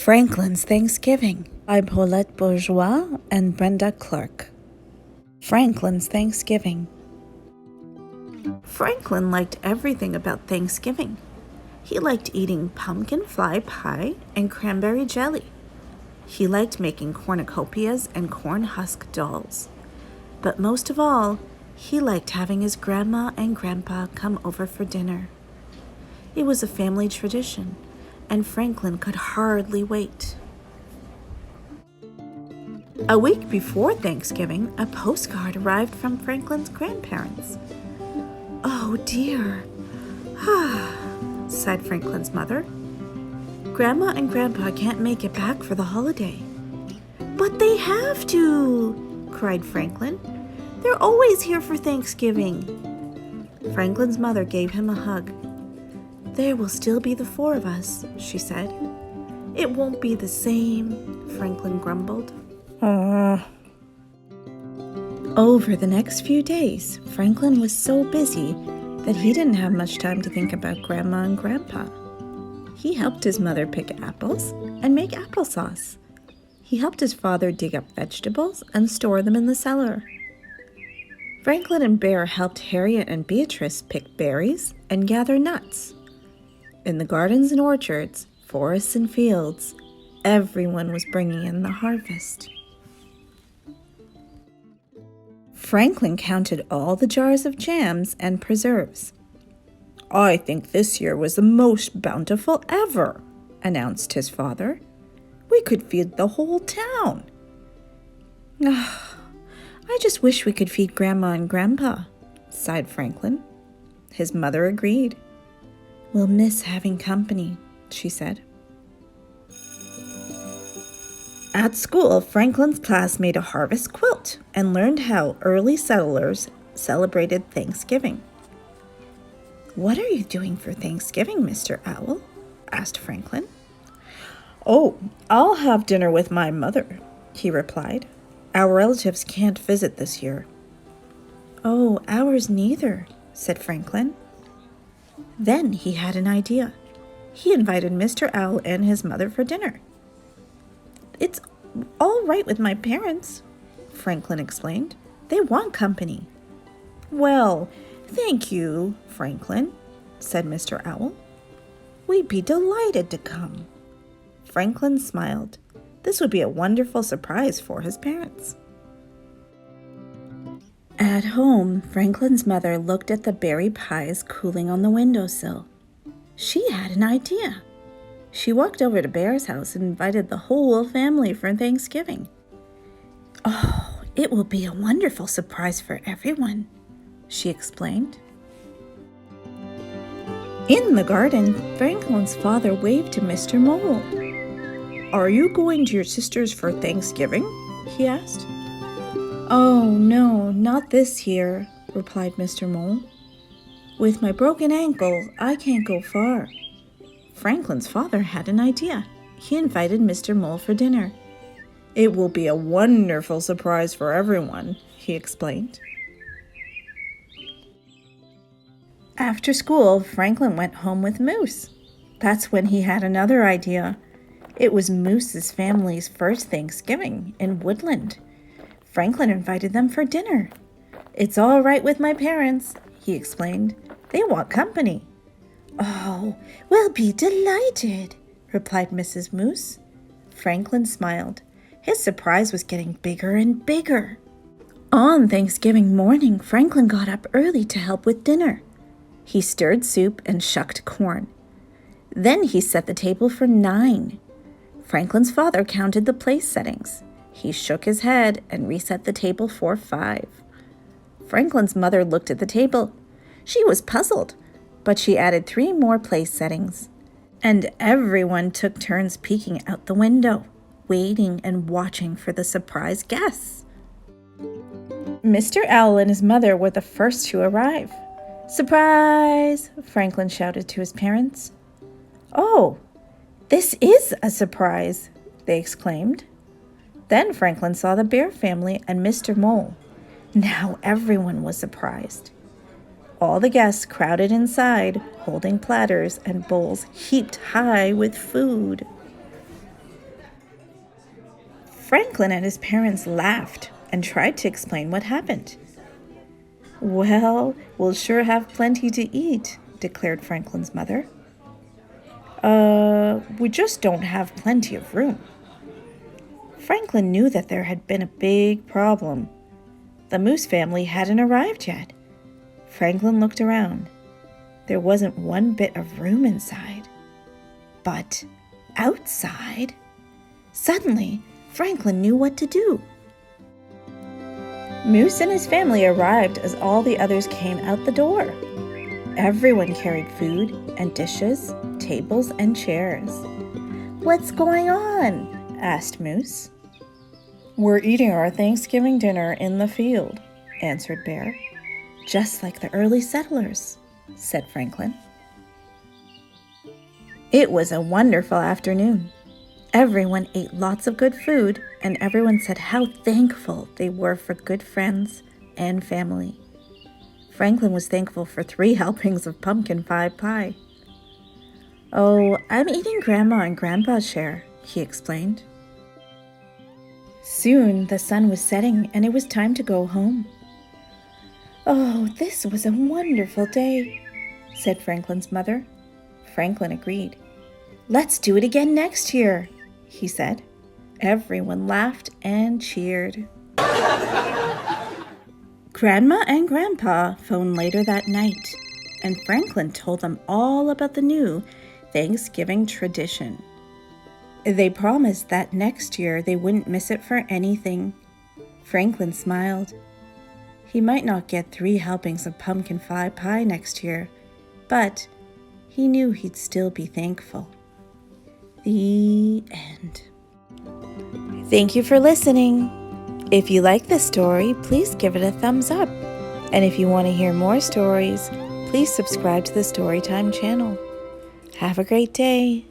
Franklin's Thanksgiving by Paulette Bourgeois and Brenda Clark. Franklin's Thanksgiving. Franklin liked everything about Thanksgiving. He liked eating pumpkin fly pie and cranberry jelly. He liked making cornucopias and corn husk dolls. But most of all, he liked having his grandma and grandpa come over for dinner. It was a family tradition, and Franklin could hardly wait. A week before Thanksgiving, a postcard arrived from Franklin's grandparents. "Oh dear," sighed Franklin's mother. "Grandma and Grandpa can't make it back for the holiday." "But they have to," cried Franklin. "They're always here for Thanksgiving." Franklin's mother gave him a hug. "There will still be the four of us," she said. "It won't be the same," Franklin grumbled. Over the next few days, Franklin was so busy that he didn't have much time to think about Grandma and Grandpa. He helped his mother pick apples and make applesauce. He helped his father dig up vegetables and store them in the cellar. Franklin and Bear helped Harriet and Beatrice pick berries and gather nuts. In the gardens and orchards, forests and fields, everyone was bringing in the harvest. Franklin counted all the jars of jams and preserves. "I think this year was the most bountiful ever," announced his father. "We could feed the whole town." "I just wish we could feed Grandma and Grandpa," sighed Franklin. His mother agreed. "We'll miss having company," she said. At school, Franklin's class made a harvest quilt and learned how early settlers celebrated Thanksgiving. "What are you doing for Thanksgiving, Mr. Owl?" asked Franklin. "Oh, I'll have dinner with my mother," he replied. "Our relatives can't visit this year." "Oh, ours neither," said Franklin. Then he had an idea. He invited Mr. Owl and his mother for dinner. "It's all right with my parents," Franklin explained. "They want company." "Well, thank you, Franklin," said Mr. Owl. "We'd be delighted to come." Franklin smiled. This would be a wonderful surprise for his parents. At home, Franklin's mother looked at the berry pies cooling on the windowsill. She had an idea. She walked over to Bear's house and invited the whole family for Thanksgiving. "Oh, it will be a wonderful surprise for everyone," she explained. In the garden, Franklin's father waved to Mr. Mole. "Are you going to your sister's for Thanksgiving?" he asked. "Oh, no, not this year," replied Mr. Mole. "With my broken ankle, I can't go far." Franklin's father had an idea. He invited Mr. Mole for dinner. "It will be a wonderful surprise for everyone," he explained. After school, Franklin went home with Moose. That's when he had another idea. It was Moose's family's first Thanksgiving in Woodland. Franklin invited them for dinner. "It's all right with my parents," he explained. "They want company." "Oh, we'll be delighted," replied Mrs. Moose. Franklin smiled. His surprise was getting bigger and bigger. On Thanksgiving morning, Franklin got up early to help with dinner. He stirred soup and shucked corn. Then he set the table for 9. Franklin's father counted the place settings. He shook his head and reset the table for 5. Franklin's mother looked at the table. She was puzzled, but she added 3 more place settings. And everyone took turns peeking out the window, waiting and watching for the surprise guests. Mr. Owl and his mother were the first to arrive. "Surprise!" Franklin shouted to his parents. "Oh, this is a surprise!" they exclaimed. Then Franklin saw the Bear family and Mr. Mole. Now everyone was surprised. All the guests crowded inside, holding platters and bowls heaped high with food. Franklin and his parents laughed and tried to explain what happened. "Well, we'll sure have plenty to eat," declared Franklin's mother. We just don't have plenty of room." Franklin knew that there had been a big problem. The moose family hadn't arrived yet. Franklin looked around. There wasn't one bit of room inside. But outside, suddenly Franklin knew what to do. Moose and his family arrived as all the others came out the door. Everyone carried food and dishes, tables and chairs. "What's going on?" asked Moose. "We're eating our Thanksgiving dinner in the field," answered Bear. "Just like the early settlers," said Franklin. It was a wonderful afternoon. Everyone ate lots of good food, and everyone said how thankful they were for good friends and family. Franklin was thankful for 3 helpings of pumpkin pie. "Oh, I'm eating Grandma and Grandpa's share," he explained. Soon the sun was setting and it was time to go home. "Oh, this was a wonderful day," said Franklin's mother. Franklin agreed. "Let's do it again next year," he said. Everyone laughed and cheered. Grandma and Grandpa phoned later that night, and Franklin told them all about the new Thanksgiving tradition. They promised that next year they wouldn't miss it for anything. Franklin smiled. He might not get 3 helpings of pumpkin pie next year, but he knew he'd still be thankful. The end. Thank you for listening. If you like this story, please give it a thumbs up. And if you want to hear more stories, please subscribe to the Storytime channel. Have a great day.